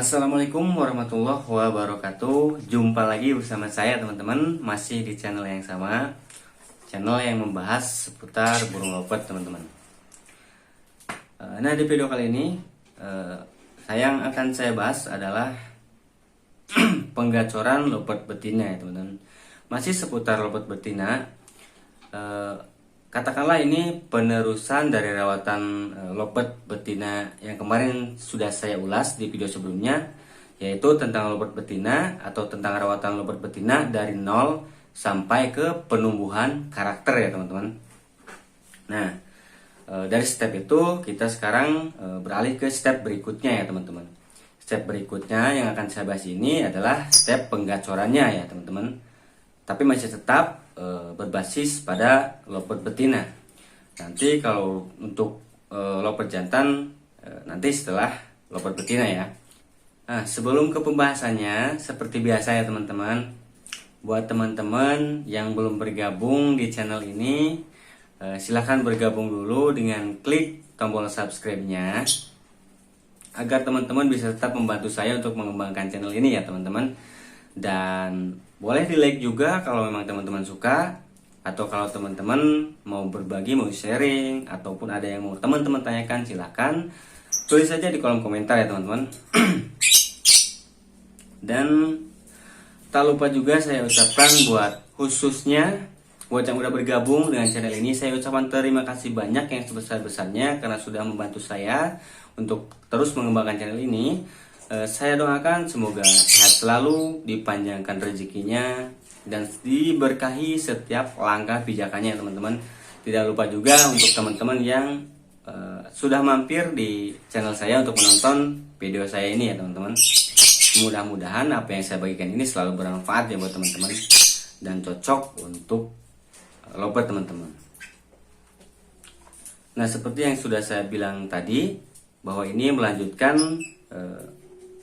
Assalamualaikum warahmatullahi wabarakatuh. Jumpa lagi bersama saya teman-teman, masih di channel yang sama, channel yang membahas seputar burung lopet teman-teman. Nah, di video kali ini yang akan saya bahas adalah penggacoran lopet betina ya teman-teman. Masih seputar lopet betina. Katakanlah ini penerusan dari rawatan lopet betina yang kemarin sudah saya ulas di video sebelumnya, yaitu tentang lopet betina atau tentang rawatan lopet betina dari nol sampai ke penumbuhan karakter ya teman-teman. Nah, dari step itu kita sekarang beralih ke step berikutnya ya teman-teman. Step berikutnya yang akan saya bahas ini adalah step penggacorannya ya teman-teman. Tapi masih tetap berbasis pada lopet betina. Nanti kalau untuk lopet jantan nanti setelah lopet betina ya. Nah, sebelum ke pembahasannya, seperti biasa ya teman-teman, buat teman-teman yang belum bergabung di channel ini, silahkan bergabung dulu dengan klik tombol subscribe-nya agar teman-teman bisa tetap membantu saya untuk mengembangkan channel ini ya teman-teman. Dan boleh di like juga kalau memang teman-teman suka, atau kalau teman-teman mau berbagi, mau sharing, ataupun ada yang mau teman-teman tanyakan, silahkan tulis saja di kolom komentar ya teman-teman. Dan tak lupa juga saya ucapkan buat khususnya buat yang udah bergabung dengan channel ini, saya ucapkan terima kasih banyak yang sebesar-besarnya karena sudah membantu saya untuk terus mengembangkan channel ini. Saya doakan semoga sehat selalu, dipanjangkan rezekinya, dan diberkahi setiap langkah pijakannya teman-teman. Tidak lupa juga untuk teman-teman yang sudah mampir di channel saya untuk menonton video saya ini ya teman-teman. Mudah-mudahan apa yang saya bagikan ini selalu bermanfaat ya buat teman-teman dan cocok untuk lopet teman-teman. Nah, seperti yang sudah saya bilang tadi, bahwa ini melanjutkan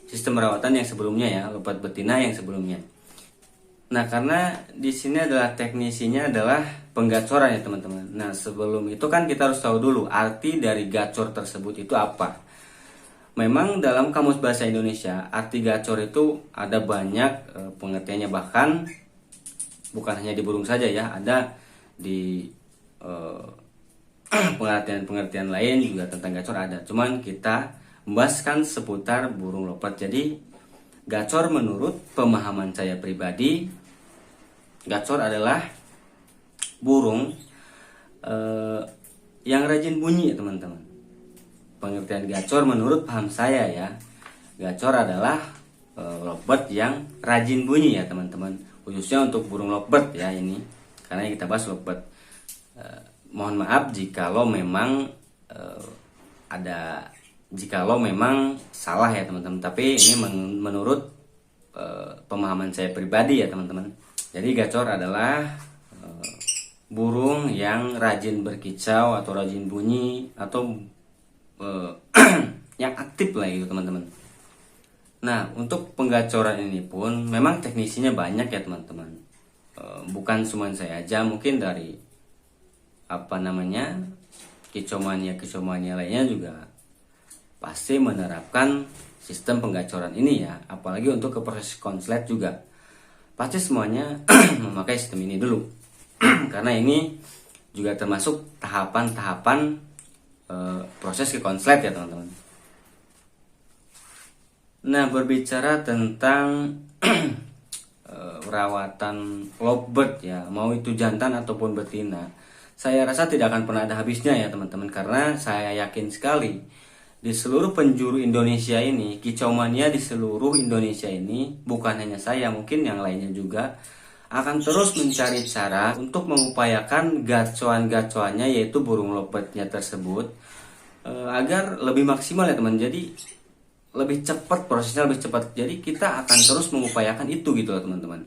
sistem perawatan yang sebelumnya ya, lopet betina yang sebelumnya. Nah, karena di sini adalah teknisinya adalah penggacoran ya teman-teman. Nah, sebelum itu kan kita harus tahu dulu arti dari gacor tersebut itu apa. Memang dalam Kamus Bahasa Indonesia, arti gacor itu ada banyak pengertiannya, bahkan bukan hanya di burung saja ya, ada di pengertian-pengertian lain juga tentang gacor ada. Cuman kita membahaskan seputar burung lopet. Jadi gacor menurut pemahaman saya pribadi, gacor adalah burung yang rajin bunyi ya teman-teman. Pengertian gacor menurut paham saya ya, gacor adalah lopet yang rajin bunyi ya teman-teman, khususnya untuk burung lopet ya ini, karena kita bahas lopet. Mohon maaf jikalau memang jikalau memang salah ya teman-teman, tapi ini menurut pemahaman saya pribadi ya teman-teman. Jadi gacor adalah burung yang rajin berkicau atau rajin bunyi atau yang aktif lah itu teman-teman. Nah, untuk penggacoran ini pun memang teknisinya banyak ya teman-teman. Bukan cuma saya aja, mungkin dari kicomania lainnya juga pasti menerapkan sistem penggacoran ini ya, apalagi untuk ke proses konslet juga pasti semuanya memakai sistem ini dulu. Karena ini juga termasuk tahapan-tahapan proses ke konslet ya teman-teman. Nah, berbicara tentang perawatan lovebird ya, mau itu jantan ataupun betina, saya rasa tidak akan pernah ada habisnya ya teman-teman, karena saya yakin sekali di seluruh penjuru Indonesia ini, kicomania di seluruh Indonesia ini, bukan hanya saya, mungkin yang lainnya juga akan terus mencari cara untuk mengupayakan gacoan-gacoannya, yaitu burung lopetnya tersebut, agar lebih maksimal ya teman. Jadi lebih cepat, prosesnya lebih cepat. Jadi kita akan terus mengupayakan itu gitu loh teman-teman.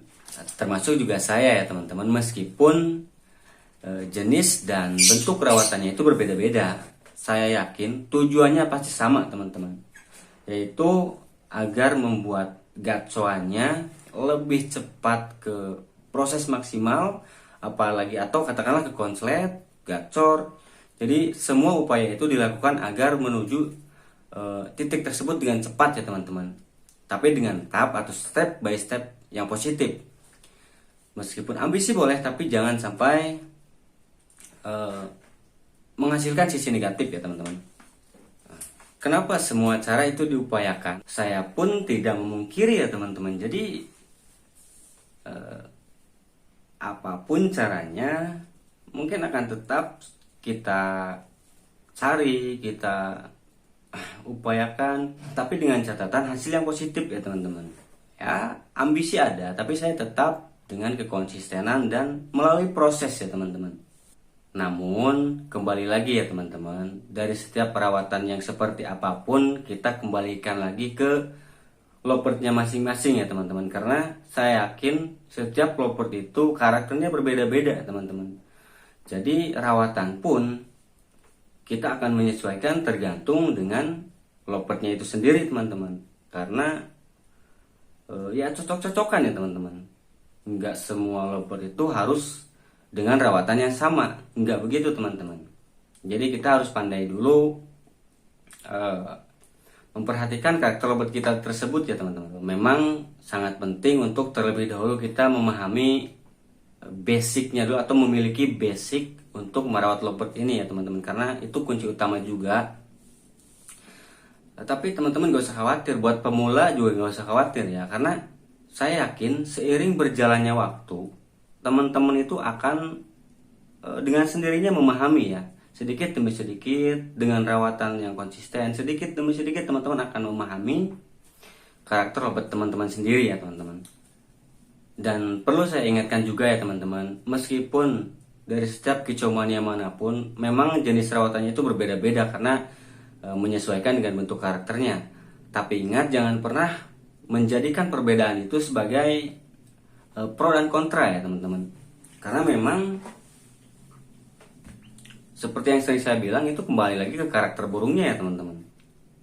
Termasuk juga saya ya teman-teman, meskipun jenis dan bentuk perawatannya itu berbeda-beda, saya yakin tujuannya pasti sama teman-teman, yaitu agar membuat gacoannya lebih cepat ke proses maksimal, apalagi atau katakanlah ke konslet, gacor. Jadi semua upaya itu dilakukan agar menuju titik tersebut dengan cepat ya teman-teman. tapi dengan tahap atau step by step yang positif. Meskipun ambisi boleh, tapi jangan sampai menghasilkan sisi negatif ya teman-teman. Kenapa semua cara itu diupayakan? Saya pun tidak memungkiri ya teman-teman. Jadi apapun caranya, mungkin akan tetap kita cari, kita upayakan, tapi dengan catatan hasil yang positif ya teman-teman. Ya, ambisi ada, tapi saya tetap dengan kekonsistenan dan melalui proses ya teman-teman. Namun kembali lagi ya teman-teman, dari setiap perawatan yang seperti apapun, kita kembalikan lagi ke lopertnya masing-masing ya teman-teman. Karena saya yakin setiap lopert itu karakternya berbeda-beda teman-teman. Jadi rawatan pun kita akan menyesuaikan tergantung dengan lopertnya itu sendiri teman-teman. Karena ya cocok-cocokan ya teman-teman. Enggak semua lopert itu harus dengan rawatan yang sama, enggak begitu teman-teman. Jadi kita harus pandai dulu memperhatikan karakter lopert kita tersebut ya teman-teman. Memang sangat penting untuk terlebih dahulu kita memahami basicnya dulu, atau memiliki basic untuk merawat lopert ini ya teman-teman, karena itu kunci utama juga. Tapi teman-teman gak usah khawatir, buat pemula juga gak usah khawatir ya, karena saya yakin seiring berjalannya waktu, teman-teman itu akan dengan sendirinya memahami ya, sedikit demi sedikit dengan rawatan yang konsisten, sedikit demi sedikit teman-teman akan memahami karakter lopert teman-teman sendiri ya teman-teman. Dan perlu saya ingatkan juga ya teman-teman, meskipun dari setiap kicomania manapun, memang jenis rawatannya itu berbeda-beda karena menyesuaikan dengan bentuk karakternya. Tapi ingat, jangan pernah menjadikan perbedaan itu sebagai pro dan kontra ya teman-teman. Karena memang seperti yang sering saya bilang, itu kembali lagi ke karakter burungnya ya teman-teman.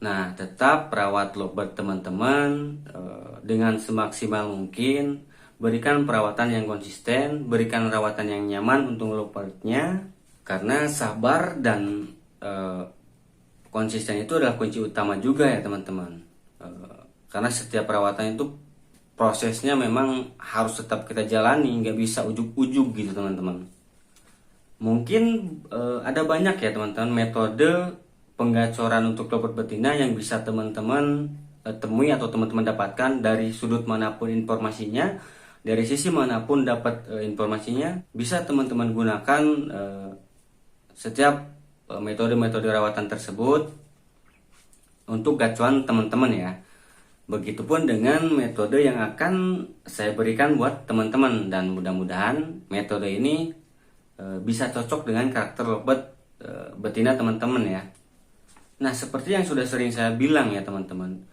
Nah, tetap rawat lopert teman-teman dengan semaksimal mungkin. Berikan perawatan yang konsisten, berikan rawatan yang nyaman untuk lopertnya. Karena sabar dan konsisten itu adalah kunci utama juga ya teman-teman. Karena setiap perawatan itu prosesnya memang harus tetap kita jalani, nggak bisa ujuk-ujuk gitu teman-teman. Mungkin ada banyak ya teman-teman metode penggacoran untuk lopert betina yang bisa teman-teman temui atau teman-teman dapatkan dari sudut manapun informasinya, dari sisi manapun dapat informasinya. Bisa teman-teman gunakan setiap metode-metode rawatan tersebut untuk gacuan teman-teman ya. Begitupun dengan metode yang akan saya berikan buat teman-teman, dan mudah-mudahan metode ini bisa cocok dengan karakter lopert betina teman-teman ya. Nah, seperti yang sudah sering saya bilang ya teman-teman,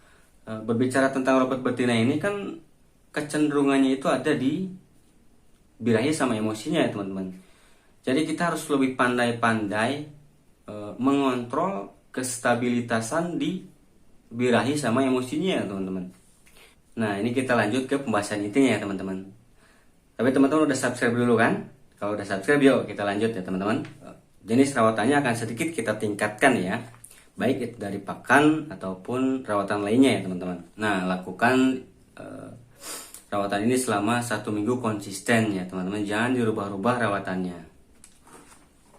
berbicara tentang lopert betina ini kan kecenderungannya itu ada di birahi sama emosinya ya teman-teman. Jadi kita harus lebih pandai-pandai mengontrol kestabilitasan di birahi sama emosinya ya teman-teman. Nah, ini kita lanjut ke pembahasan intinya ya teman-teman. Tapi teman-teman udah subscribe dulu kan? Kalau udah subscribe, yuk kita lanjut ya teman-teman. Jenis rawatannya akan sedikit kita tingkatkan ya, baik itu dari pakan ataupun rawatan lainnya ya teman-teman. Nah, lakukan rawatan ini selama 1 minggu konsisten ya teman-teman. Jangan dirubah-rubah rawatannya.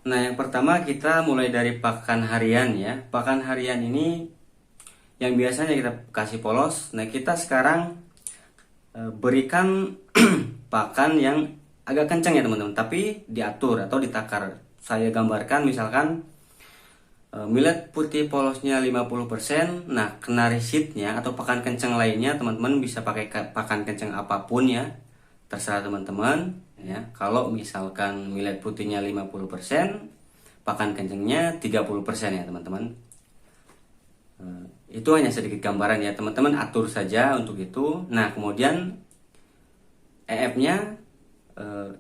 Nah, yang pertama kita mulai dari pakan harian ya. Pakan harian ini yang biasanya kita kasih polos. Nah, kita sekarang berikan pakan yang agak kencang ya teman-teman, tapi diatur atau ditakar. Saya gambarkan misalkan millet putih polosnya 50%. Nah, kenari seednya atau pakan kencang lainnya teman-teman bisa pakai pakan kencang apapun ya, terserah teman-teman ya. Kalau misalkan millet putihnya 50%, pakan kencangnya 30% ya teman-teman. Itu hanya sedikit gambaran ya teman-teman, atur saja untuk itu. Nah, kemudian EF-nya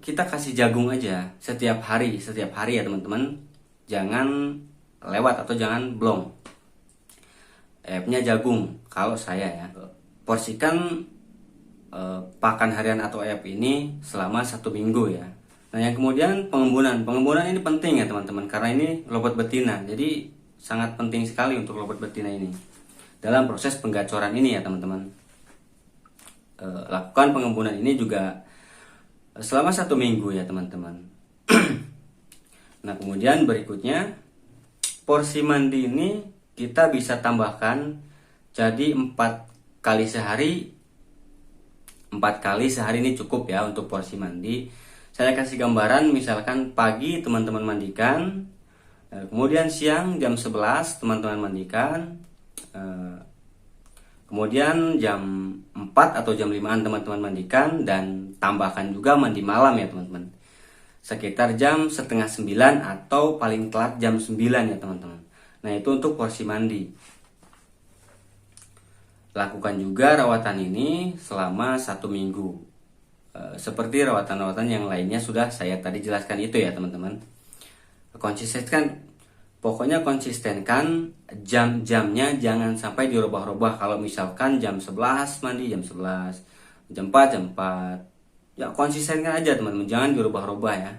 kita kasih jagung aja setiap hari ya teman-teman. Jangan lewat atau jangan blong. EF-nya jagung kalau saya ya. Porsikan pakan harian atau EF ini selama 1 minggu ya. Nah, yang kemudian pengembunan ini penting ya teman-teman, karena ini lopert betina. Jadi sangat penting sekali untuk lopert betina ini dalam proses penggacoran ini ya teman-teman. lakukan pengembunan ini juga selama 1 minggu ya teman-teman. Nah kemudian berikutnya, porsi mandi ini kita bisa tambahkan jadi 4 kali sehari. 4 kali sehari ini cukup ya untuk porsi mandi. Saya kasih gambaran, misalkan pagi teman-teman mandikan, kemudian siang jam 11 teman-teman mandikan, kemudian jam 4 atau jam 5an teman-teman mandikan, dan tambahkan juga mandi malam ya teman-teman, sekitar jam setengah 9 atau paling telat jam 9 ya teman-teman. Nah itu untuk porsi mandi. Lakukan juga rawatan ini selama 1 minggu, seperti rawatan-rawatan yang lainnya sudah saya tadi jelaskan itu ya teman-teman. Pokoknya konsistenkan jam-jamnya, jangan sampai dirubah-rubah. Kalau misalkan jam 11 mandi, jam 11, jam 4, jam 4. Ya konsistenkan aja teman-teman, jangan dirubah-rubah ya.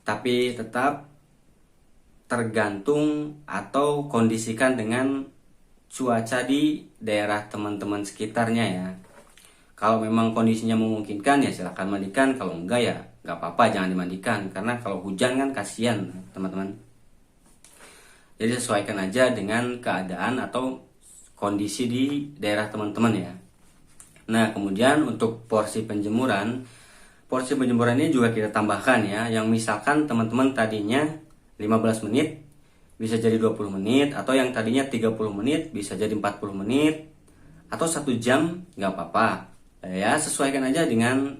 Tapi tetap tergantung atau kondisikan dengan cuaca di daerah teman-teman sekitarnya ya. Kalau memang kondisinya memungkinkan ya silahkan mandikan, kalau enggak ya nggak apa-apa, jangan dimandikan. Karena kalau hujan kan kasihan teman-teman. Jadi sesuaikan aja dengan keadaan atau kondisi di daerah teman-teman ya. Nah kemudian untuk porsi penjemuran ini juga kita tambahkan ya. Yang misalkan teman-teman tadinya 15 menit bisa jadi 20 menit, atau yang tadinya 30 menit bisa jadi 40 menit, atau 1 jam nggak apa-apa. Ya sesuaikan aja dengan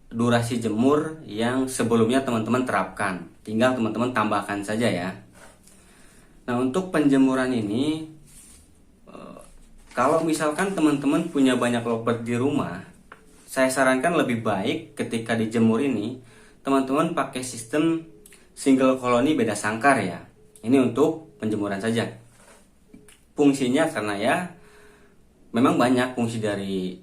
durasi jemur yang sebelumnya teman-teman terapkan. Tinggal teman-teman tambahkan saja ya. Nah untuk penjemuran ini, kalau misalkan teman-teman punya banyak lovebird di rumah, saya sarankan lebih baik ketika dijemur ini teman-teman pakai sistem single koloni beda sangkar ya. Ini untuk penjemuran saja. Fungsinya karena ya memang banyak fungsi dari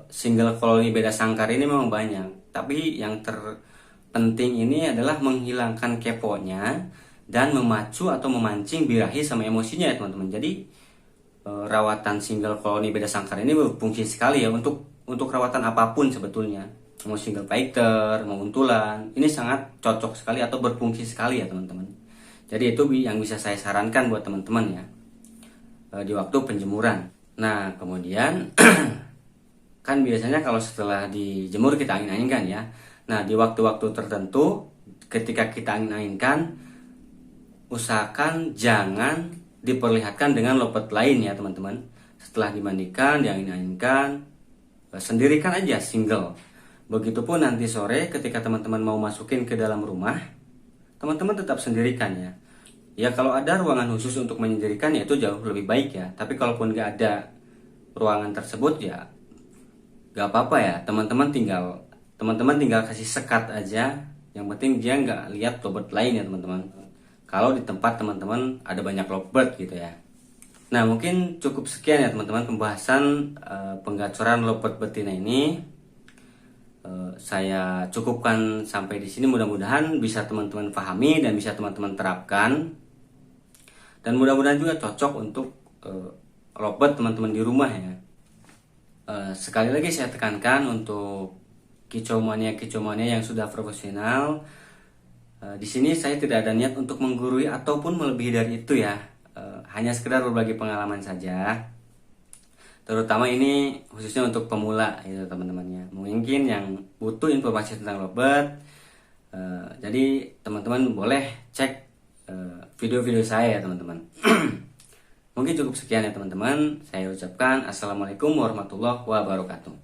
single koloni beda sangkar ini, memang banyak. Tapi yang terpenting ini adalah menghilangkan keponya dan memacu atau memancing birahi sama emosinya ya teman-teman. Jadi rawatan single koloni beda sangkar ini berfungsi sekali ya untuk rawatan apapun sebetulnya. Mau single fighter, mau untulan, ini sangat cocok sekali atau berfungsi sekali ya teman-teman. Jadi itu yang bisa saya sarankan buat teman-teman ya di waktu penjemuran. Nah kemudian kan biasanya kalau setelah dijemur kita angin-anginkan ya. Nah di waktu-waktu tertentu ketika kita angin-anginkan, usahakan jangan diperlihatkan dengan lovebird lain ya teman-teman. Setelah dimandikan, diangin-anginkan, sendirikan aja single. Begitupun nanti sore ketika teman-teman mau masukin ke dalam rumah, teman-teman tetap sendirikan ya. Ya kalau ada ruangan khusus untuk menyendirikan ya itu jauh lebih baik ya. Tapi kalaupun nggak ada ruangan tersebut ya nggak apa-apa ya, teman-teman tinggal kasih sekat aja. Yang penting dia nggak lihat lovebird lain ya teman-teman. Kalau di tempat teman-teman ada banyak lovebird gitu ya. Nah mungkin cukup sekian ya teman-teman pembahasan penggacoran lovebird betina ini. Saya cukupkan sampai di sini. Mudah-mudahan bisa teman-teman pahami dan bisa teman-teman terapkan. Dan mudah-mudahan juga cocok untuk lovebird teman-teman di rumah ya. Sekali lagi saya tekankan untuk kicomania yang sudah profesional, di sini saya tidak ada niat untuk menggurui ataupun melebihi dari itu ya. Hanya sekedar berbagi pengalaman saja. Terutama ini khususnya untuk pemula gitu teman-temannya. Mungkin yang butuh informasi tentang lovebird, jadi teman-teman boleh cek video-video saya ya teman-teman. Mungkin cukup sekian ya teman-teman. Saya ucapkan assalamualaikum warahmatullahi wabarakatuh.